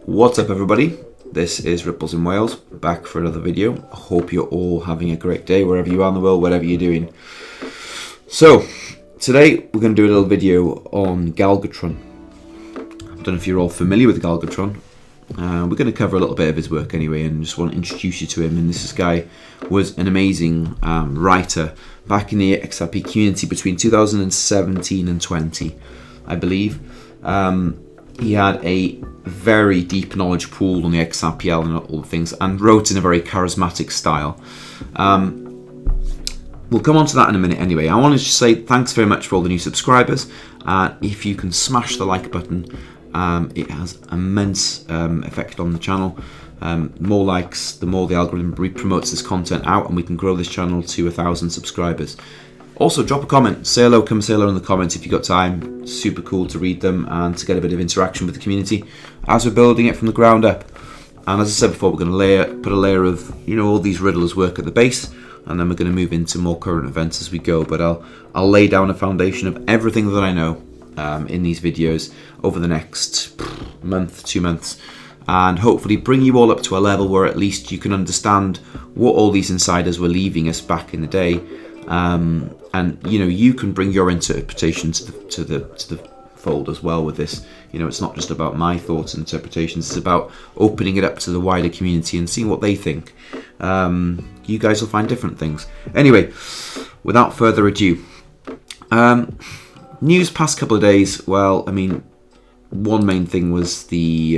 What's up, everybody? This is Ripples in Wales, back for another video. I hope you're all having a great day wherever you are in the world, whatever you're doing. So today we're going to do a little video on Galgotron. I don't know if you're all familiar with Galgotron. We're going to cover a little bit of his work anyway, and just want to introduce you to him. And this guy was an amazing writer back in the XRP community between 2017 and 20, I believe. He had a very deep knowledge pool on the XRPL and all the things, and wrote in a very charismatic style. We'll come on to that in a minute anyway. I want to just say thanks very much for all the new subscribers. If you can smash the like button, it has immense effect on the channel. More likes, the more the algorithm promotes this content out, and we can grow this channel to 1,000 subscribers. Also, drop a comment, say hello, come say hello in the comments if you've got time. Super cool to read them and to get a bit of interaction with the community as we're building it from the ground up. And as I said before, we're going to put a layer of, all these riddlers work at the base, and then we're going to move into more current events as we go. But I'll lay down a foundation of everything that I know in these videos over the next month, 2 months, and hopefully bring you all up to a level where at least you can understand what all these insiders were leaving us back in the day. And you can bring your interpretation to the fold as well with this. It's not just about my thoughts and interpretations, it's about opening it up to the wider community and seeing what they think. You guys will find different things. Anyway, without further ado, news past couple of days. Well, I mean, one main thing was the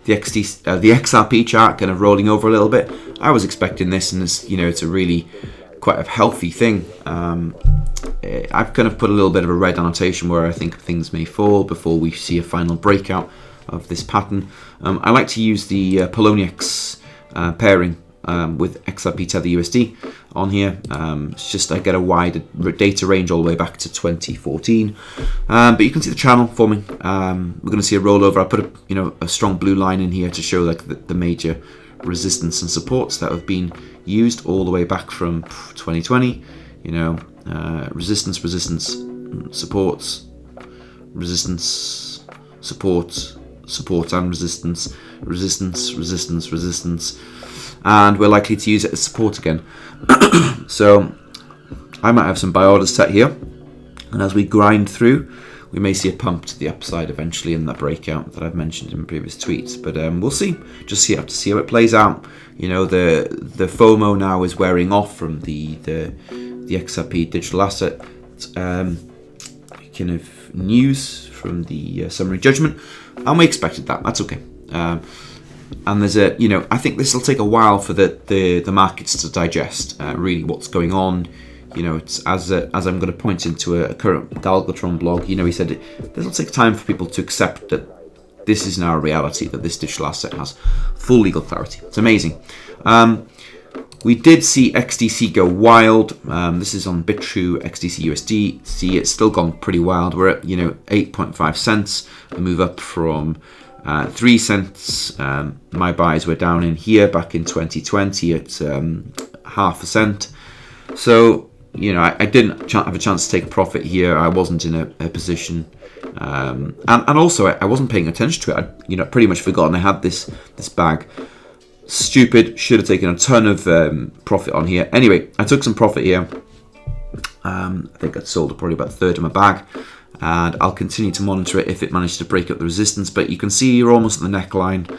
XRP chart kind of rolling over a little bit. I was expecting this, and it's a really quite a healthy thing. I've kind of put a little bit of a red annotation where I think things may fall before we see a final breakout of this pattern. I like to use the Poloniex pairing with XRP Tether USD on here. It's just I get a wide data range all the way back to 2014, but you can see the channel forming. We're going to see a rollover. I put a strong blue line in here to show like the major resistance and supports that have been used all the way back from 2020. Resistance, supports, resistance, support and resistance, and we're likely to use it as support again. So I might have some buy orders set here, and as we grind through, we may see a pump to the upside eventually in that breakout that I've mentioned in previous tweets. But we'll see. Just have to see how it plays out. The FOMO now is wearing off from the XRP digital asset kind of news from the summary judgment, and we expected that. That's okay. And there's I think this will take a while for the markets to digest really what's going on. It's as I'm going to point into a current Galgotron blog. He said this will take time for people to accept that this is now a reality, that this digital asset has full legal clarity. It's amazing. We did see XDC go wild. This is on BitTrue XDC USD. See, it's still gone pretty wild. We're at 8.5 cents. A move up from 3 cents. My buys were down in here back in 2020 at half a cent. So I didn't have a chance to take a profit here. I wasn't in a position, and also I wasn't paying attention to it. I pretty much forgotten I had this bag. Stupid. Should have taken a ton of profit on here. Anyway, I took some profit here. I think I'd sold probably about a third of my bag, and I'll continue to monitor it if it managed to break up the resistance. But you can see you're almost at the neckline.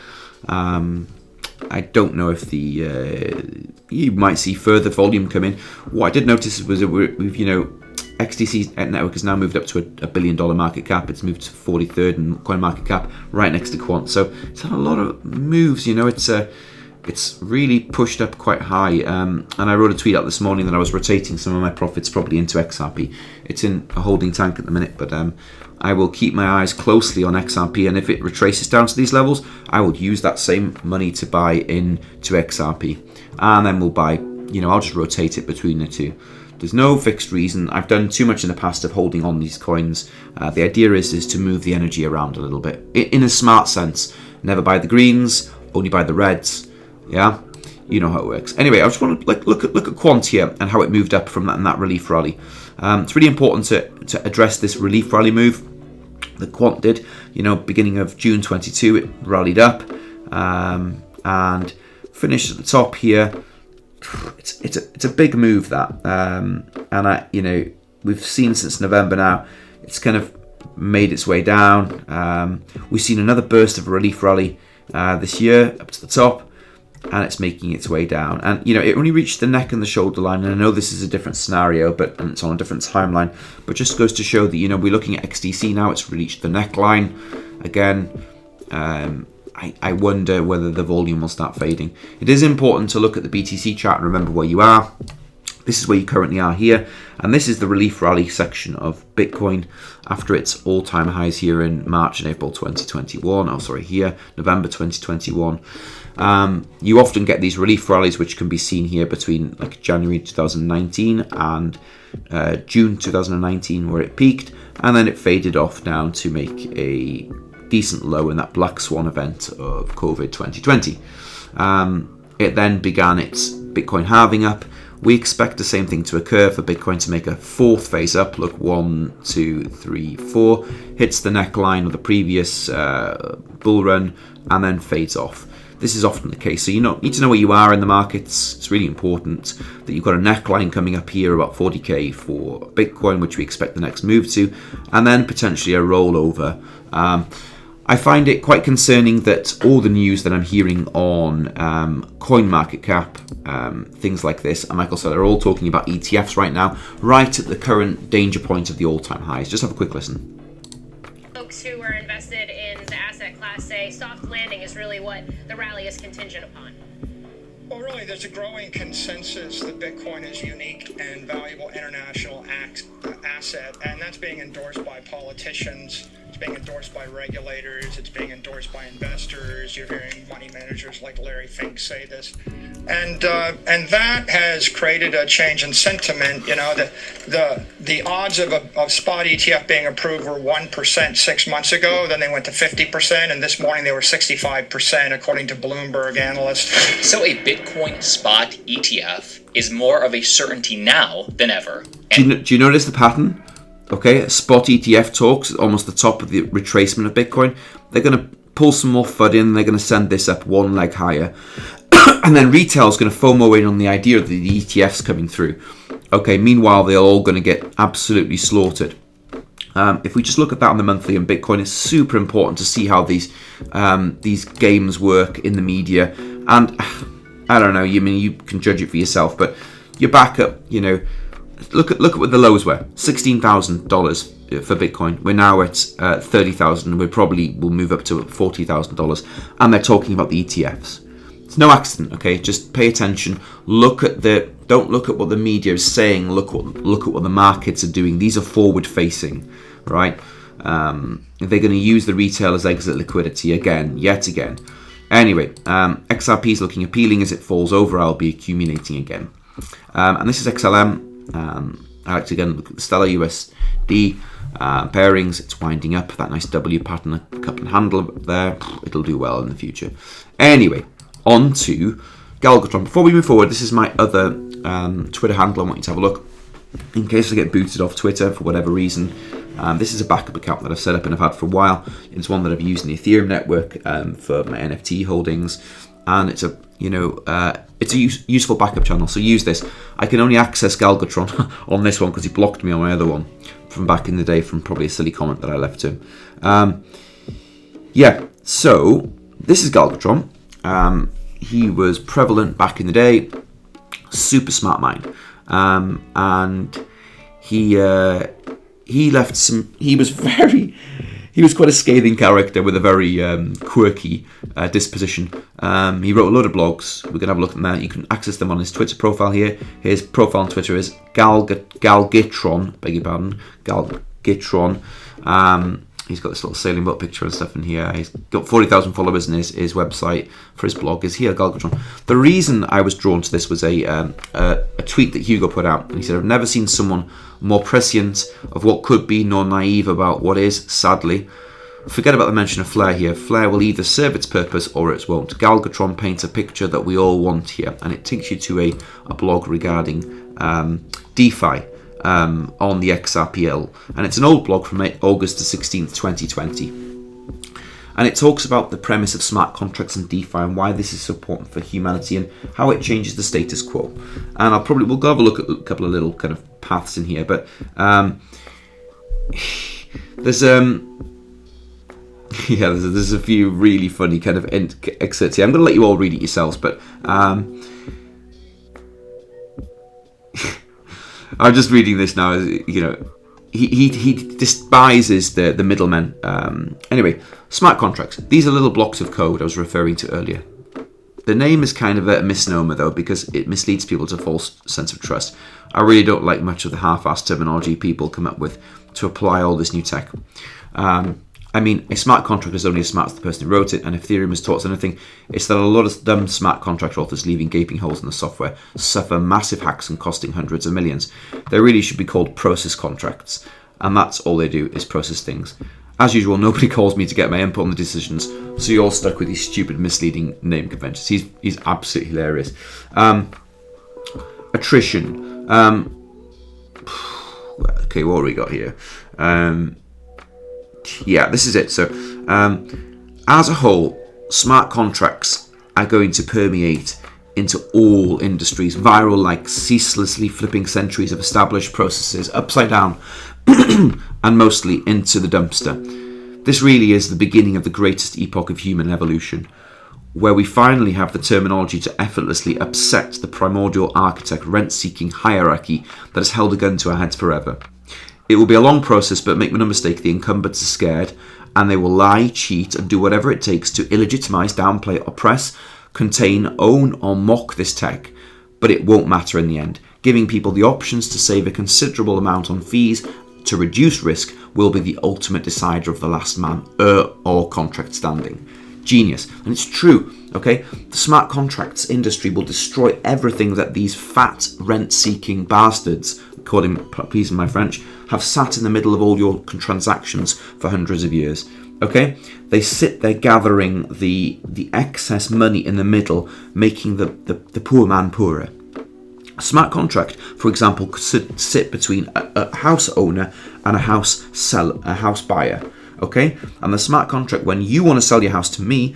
I don't know if you might see further volume come in. What I did notice was that we've XDC network has now moved up to a $1 billion market cap. It's moved to 43rd in coin market cap, right next to Quant. So it's had a lot of moves. It's really pushed up quite high. And I wrote a tweet out this morning that I was rotating some of my profits probably into XRP. It's in a holding tank at the minute, but I will keep my eyes closely on XRP, and if it retraces down to these levels, I will use that same money to buy into XRP, and then we'll buy. I'll just rotate it between the two. There's no fixed reason. I've done too much in the past of holding on these coins. The idea is to move the energy around a little bit in a smart sense. Never buy the greens, only buy the reds. Yeah, you know how it works. Anyway, I just want to look at Quant here and how it moved up from that relief rally. It's really important to address this relief rally move. The quant did, beginning of June 22, it rallied up and finished at the top here. It's a big move, that, and we've seen since November now, it's kind of made its way down. We've seen another burst of relief rally this year up to the top, and it's making its way down. And it only reached the neck and the shoulder line, and I know this is a different scenario, and it's on a different timeline, but just goes to show that we're looking at XDC now. It's reached the neckline again. I wonder whether the volume will start fading. It is important to look at the BTC chart and remember where you are. This is where you currently are here, and this is the relief rally section of Bitcoin after its all-time highs here in March and April 2021. November 2021. You often get these relief rallies, which can be seen here between January 2019 and June 2019, where it peaked, and then it faded off down to make a decent low in that black swan event of COVID 2020. It then began its Bitcoin halving up. We expect the same thing to occur for Bitcoin to make a fourth phase up. Look, 1, 2, 3, 4, hits the neckline of the previous bull run and then fades off. This is often the case. So you need to know where you are in the markets. It's really important that you've got a neckline coming up here about 40k for Bitcoin, which we expect the next move to, and then potentially a rollover. I find it quite concerning that all the news that I'm hearing on CoinMarketCap, things like this, and Michael said, are all talking about ETFs right now, right at the current danger point of the all-time highs. Just have a quick listen. Folks who are invested in the asset class say soft landing is really what the rally is contingent upon. Well, really, there's a growing consensus that Bitcoin is unique and valuable international asset, and that's being endorsed by politicians. It's being endorsed by regulators. It's being endorsed by investors. You're hearing money managers like Larry Fink say this, and that has created a change in sentiment. The odds of a spot ETF being approved were 1% 6 months ago. Then they went to 50%, and this morning they were 65%, according to Bloomberg analysts. So a Bitcoin spot ETF is more of a certainty now than ever. Do you notice the pattern? Okay, spot ETF talks at almost the top of the retracement of Bitcoin. They're going to pull some more FUD in. They're going to send this up one leg higher. And then retail's going to FOMO in on the idea of the ETFs coming through. Okay, meanwhile, they're all going to get absolutely slaughtered. If we just look at that on the monthly and Bitcoin, it's super important to see how these games work in the media. And I don't know, you can judge it for yourself, but you're back up, Look at what the lows were. $16,000 for Bitcoin. We're now at 30,000. We probably will move up to $40,000. And they're talking about the ETFs. It's no accident. Okay, just pay attention. Don't look at what the media is saying. Look at what the markets are doing. These are forward facing, right? They're going to use the retail as exit liquidity yet again. Anyway, XRP is looking appealing as it falls over. I'll be accumulating again. And this is XLM. I like to again look at the Stellar USD pairings. It's winding up, that nice W pattern, a cup and handle there. It'll do well in the future. Anyway, on to Galgotron. Before we move forward, this is my other Twitter handle. I want you to have a look in case I get booted off Twitter for whatever reason. This is a backup account that I've set up and I've had for a while. It's one that I've used in the Ethereum network for my NFT holdings, and it's a useful backup channel, so use this. I can only access Galgotron on this one because he blocked me on my other one from back in the day from probably a silly comment that I left to him. So this is Galgotron. He was prevalent back in the day, super smart mind, and he left some. He was quite a scathing character with a very quirky disposition. He wrote a load of blogs. We're going to have a look at that. You can access them on his Twitter profile here. His profile on Twitter is Galgitron, beg your pardon, Galgitron. He's got this little sailing boat picture and stuff in here. He's got 40,000 followers, and his website for his blog is here, Galgotron. The reason I was drawn to this was a tweet that Hugo put out. And he said, I've never seen someone more prescient of what could be, nor naive about what is, sadly. Forget about the mention of FLR here. FLR will either serve its purpose or it won't. Galgotron paints a picture that we all want here, and it takes you to a blog regarding DeFi. on the XRPL, and it's an old blog from August the 16th, 2020. And it talks about the premise of smart contracts and DeFi and why this is so important for humanity and how it changes the status quo. And we'll go have a look at a couple of little kind of paths in here, but there's a few really funny kind of excerpts here. I'm going to let you all read it yourselves, but I'm just reading this now. You know, he despises the middlemen. Anyway, smart contracts. These are little blocks of code I was referring to earlier. The name is kind of a misnomer though, because it misleads people to a false sense of trust. I really don't like much of the half-assed terminology people come up with to apply all this new tech. I mean, a smart contract is only as smart as the person who wrote it, and if Ethereum has taught us anything, it's that a lot of dumb smart contract authors leaving gaping holes in the software suffer massive hacks and costing hundreds of millions. They really should be called process contracts, and that's all they do is process things. As usual, nobody calls me to get my input on the decisions, so you're all stuck with these stupid, misleading name conventions. He's absolutely hilarious. Attrition. Okay, what have we got here? Yeah, this is it. So, as a whole, smart contracts are going to permeate into all industries, viral like ceaselessly flipping centuries of established processes upside down and mostly into the dumpster. This really is the beginning of the greatest epoch of human evolution, where we finally have the terminology to effortlessly upset the primordial architect rent-seeking hierarchy that has held a gun to our heads forever. It will be a long process, but make no mistake, the incumbents are scared, and they will lie, cheat, and do whatever it takes to illegitimize, downplay, oppress, contain, own, or mock this tech. But it won't matter in the end. Giving people the options to save a considerable amount on fees to reduce risk will be the ultimate decider of the last man or contract standing. Genius. And it's true, okay? The smart contracts industry will destroy everything that these fat rent-seeking bastards, please my French, have sat in the middle of all your transactions for hundreds of years. Okay, they sit there gathering the excess money in the middle, making the poor man poorer. A smart contract, for example, could sit between a house owner and a house buyer. Okay, and the smart contract, when you want to sell your house to me,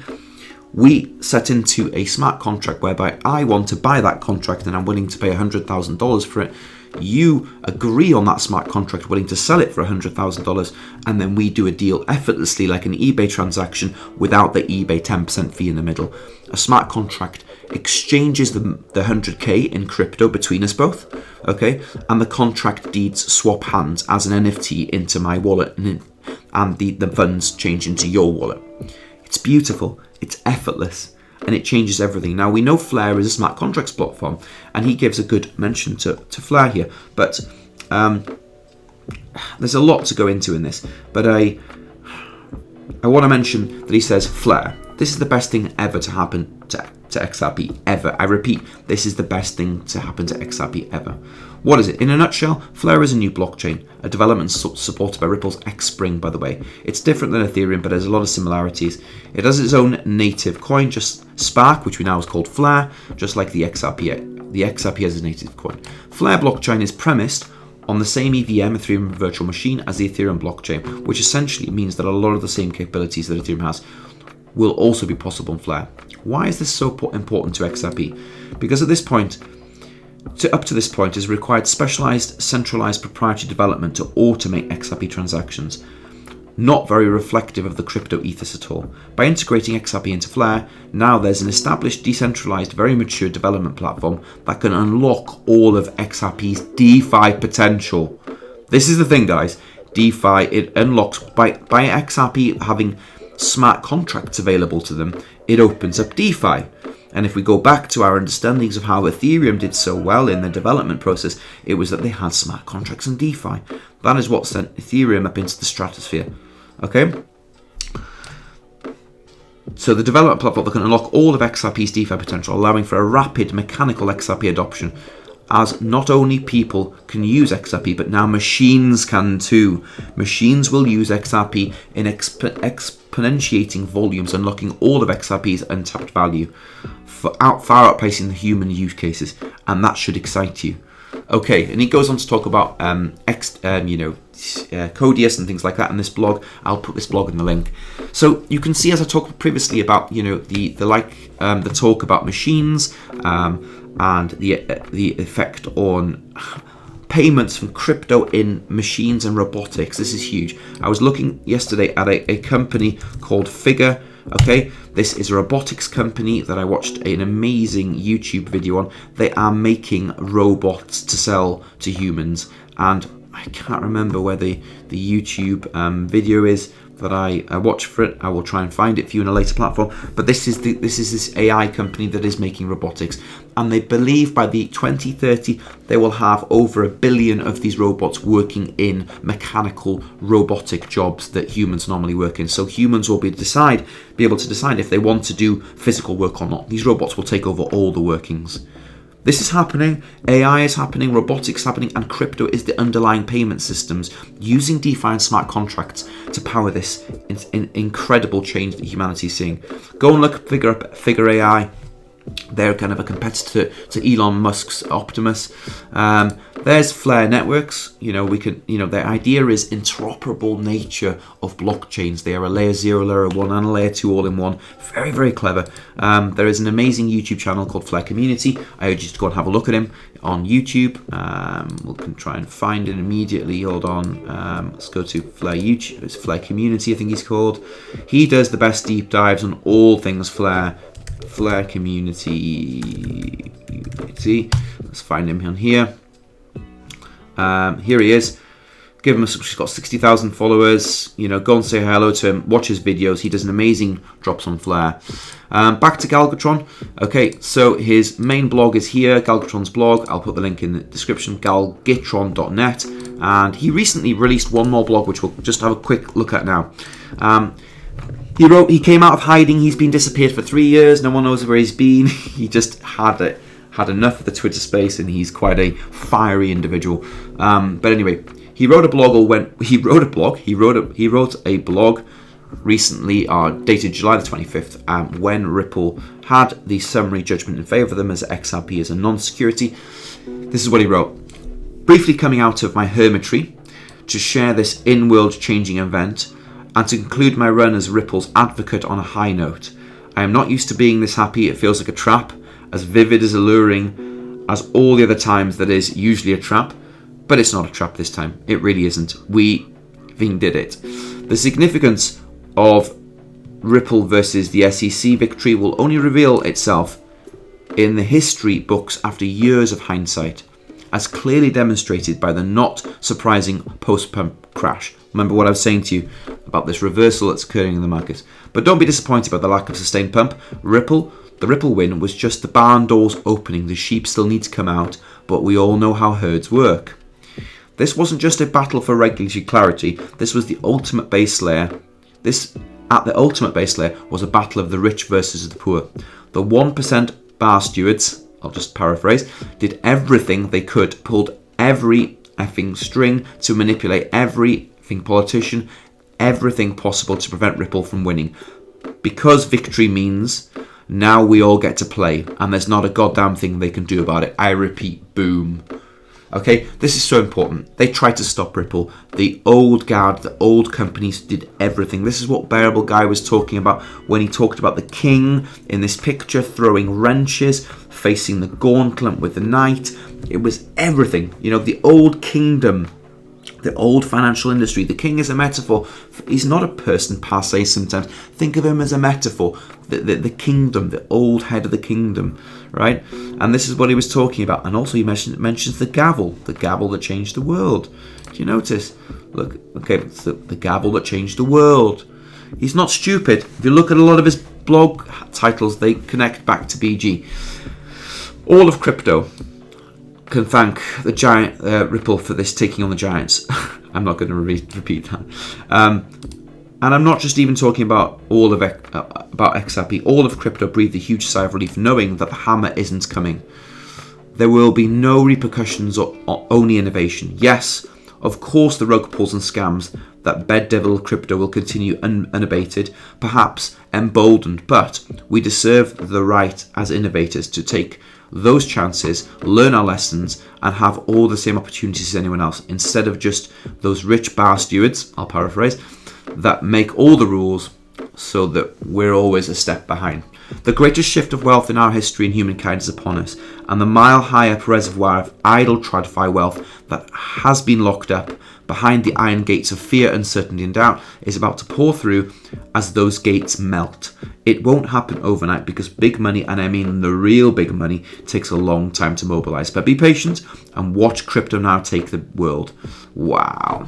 we set into a smart contract whereby I want to buy that contract and I'm willing to pay $100,000 for it. You agree on that smart contract, willing to sell it for $100,000, and then we do a deal effortlessly like an eBay transaction without the eBay 10% fee in the middle. A smart contract exchanges the 100k in crypto between us both, okay, and the contract deeds swap hands as an NFT into my wallet, and the funds change into your wallet. It's beautiful, it's effortless, and it changes everything. Now, we know FLR is a smart contracts platform, and he gives a good mention to FLR here, but there's a lot to go into in this, but I want to mention that he says FLR, this is the best thing ever to happen to XRP, ever. I repeat, this is the best thing to happen to XRP ever. What is it? In a nutshell, FLR is a new blockchain, a development supported by Ripple's X-Spring, by the way. It's different than Ethereum, but has a lot of similarities. It has its own native coin, just Spark, which we now is called FLR, just like the XRP. The XRP has a native coin. FLR blockchain is premised on the same EVM, Ethereum virtual machine, as the Ethereum blockchain, which essentially means that a lot of the same capabilities that Ethereum has will also be possible in FLR. Why is this so important to XRP? Because at this point, up to this point, has required specialized, centralized proprietary development to automate XRP transactions. Not very reflective of the crypto ethos at all. By integrating XRP into FLR, now there's an established, decentralized, very mature development platform that can unlock all of XRP's DeFi potential. This is the thing, guys. DeFi, it unlocks, by XRP having smart contracts available to them, it opens up DeFi. And if we go back to our understandings of how Ethereum did so well in the development process, it was that they had smart contracts and DeFi. That is what sent Ethereum up into the stratosphere. Okay? So the development platform that can unlock all of XRP's DeFi potential, allowing for a rapid mechanical XRP adoption, as not only people can use XRP, but now machines can too. Machines will use XRP in exponentiating volumes, unlocking all of XRP's untapped value, far outpacing the human use cases, and that should excite you. Okay, and he goes on to talk about Codius and things like that in this blog. I'll put this blog in the link. So you can see, as I talked previously about, the talk about machines and the effect on payments from crypto in machines and robotics. This is huge. I was looking yesterday at a company called Figure. Okay, this is a robotics company that I watched an amazing YouTube video on. They are making robots to sell to humans, and I can't remember where the YouTube video is that I watched for it. I will try and find it for you in a later platform. But this is this AI company that is making robotics, and they believe by the 2030 they will have over 1 billion of these robots working in mechanical robotic jobs that humans normally work in. So humans will be able to decide if they want to do physical work or not. These robots will take over all the workings. This is happening, AI is happening, robotics is happening, and crypto is the underlying payment systems using DeFi and smart contracts to power this incredible change that humanity is seeing. Go and look at Figure AI. They're kind of a competitor to Elon Musk's Optimus. There's FLR networks. Their idea is interoperable nature of blockchains. They are a layer 0, layer 1, and a layer 2 all in one. Very, very clever. There is an amazing YouTube channel called FLR Community. I urge you to go and have a look at him on YouTube. We can try and find it immediately. Hold on. Let's go to FLR YouTube. It's FLR Community, I think he's called. He does the best deep dives on all things FLR. FLR Community. Let's find him on here. Here he is. Give him he's got 60,000 followers. Go and say hello to him. Watch his videos. He does an amazing drops on FLR. Back to Galgotron. Okay, so his main blog is here, Galgotron's blog. I'll put the link in the description, galgitron.net. And he recently released one more blog, which we'll just have a quick look at now. He came out of hiding. He's been disappeared for 3 years. No one knows where he's been. He just had enough of the Twitter space, and he's quite a fiery individual. But anyway, he wrote a blog recently, dated July the 25th, when Ripple had the summary judgment in favour of them as XRP as a non-security. This is what he wrote. Briefly coming out of my hermitry to share this in-world changing event, and to conclude my run as Ripple's advocate on a high note. I am not used to being this happy. It feels like a trap, as vivid, as alluring as all the other times that is usually a trap. But it's not a trap this time. It really isn't. We did it. The significance of Ripple versus the SEC victory will only reveal itself in the history books after years of hindsight, as clearly demonstrated by the not surprising post-pump crash. Remember what I was saying to you about this reversal that's occurring in the market. But don't be disappointed by the lack of sustained pump. The Ripple win was just the barn doors opening. The sheep still need to come out, but we all know how herds work. This wasn't just a battle for regulatory clarity. This was the ultimate base layer. At the ultimate base layer was a battle of the rich versus the poor. The 1% bar stewards, I'll just paraphrase, did everything they could, pulled every effing string to manipulate every politician, everything possible to prevent Ripple from winning. Because victory means now we all get to play, and there's not a goddamn thing they can do about it. I repeat, boom. Okay, this is so important. They tried to stop Ripple. The old guard, the old companies did everything. This is what Bearable Guy was talking about when he talked about the king in this picture throwing wrenches, facing the gauntlet with the knight. It was everything. The old kingdom, the old financial industry. The king is a metaphor. He's not a person per se sometimes. Think of him as a metaphor. The kingdom, the old head of the kingdom, right? And this is what he was talking about. And also he mentions the gavel that changed the world. Do you notice? Look, okay, it's the gavel that changed the world. He's not stupid. If you look at a lot of his blog titles, they connect back to BG. All of crypto can thank the giant Ripple for this taking on the giants. I'm not going to repeat that. And I'm not just even talking about about XRP. All of crypto breathed a huge sigh of relief, knowing that the hammer isn't coming. There will be no repercussions or only innovation. Yes, of course, the rug pulls and scams that bedevil crypto will continue unabated, perhaps emboldened, but we deserve the right as innovators to take those chances, learn our lessons, and have all the same opportunities as anyone else, instead of just those rich bar stewards, I'll paraphrase, that make all the rules so that we're always a step behind. The greatest shift of wealth in our history in humankind is upon us, and the mile-high reservoir of idle TradFi wealth that has been locked up behind the iron gates of fear, uncertainty, and doubt is about to pour through as those gates melt. It won't happen overnight because big money, and I mean the real big money, takes a long time to mobilize. But be patient and watch crypto now take the world. Wow.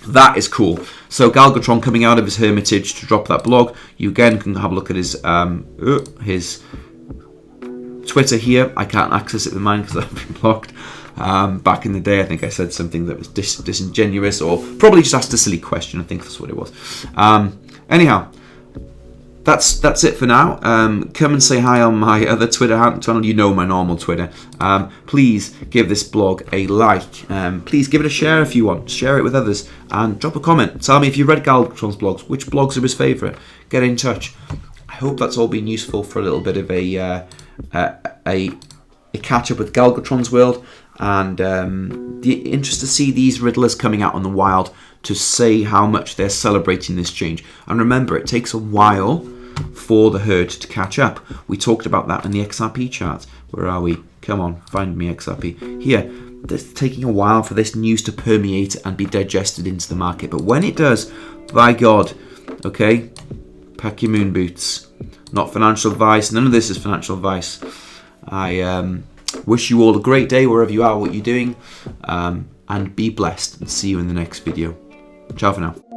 That is cool. So Galgotron coming out of his hermitage to drop that blog. You again can have a look at his Twitter here. I can't access it with mine because I've been blocked. Back in the day, I think I said something that was disingenuous, or probably just asked a silly question. I think that's what it was. Anyhow, that's it for now. Come and say hi on my other Twitter channel. You know, my normal Twitter. Please give this blog a like. Please give it a share if you want. Share it with others and drop a comment. Tell me if you read Galgotron's blogs, which blogs are his favourite. Get in touch. I hope that's all been useful for a little bit of a catch up with Galgotron's world, and the interest to see these riddlers coming out on the wild to say how much they're celebrating this change. And remember, it takes a while for the herd to catch up. We talked about that in the XRP chart. Where are we? Come on, find me XRP. Here, it's taking a while for this news to permeate and be digested into the market. But when it does, by God, okay, pack your moon boots. Not financial advice. None of this is financial advice. I wish you all a great day wherever you are, what you're doing, and be blessed, and see you in the next video. Ciao for now.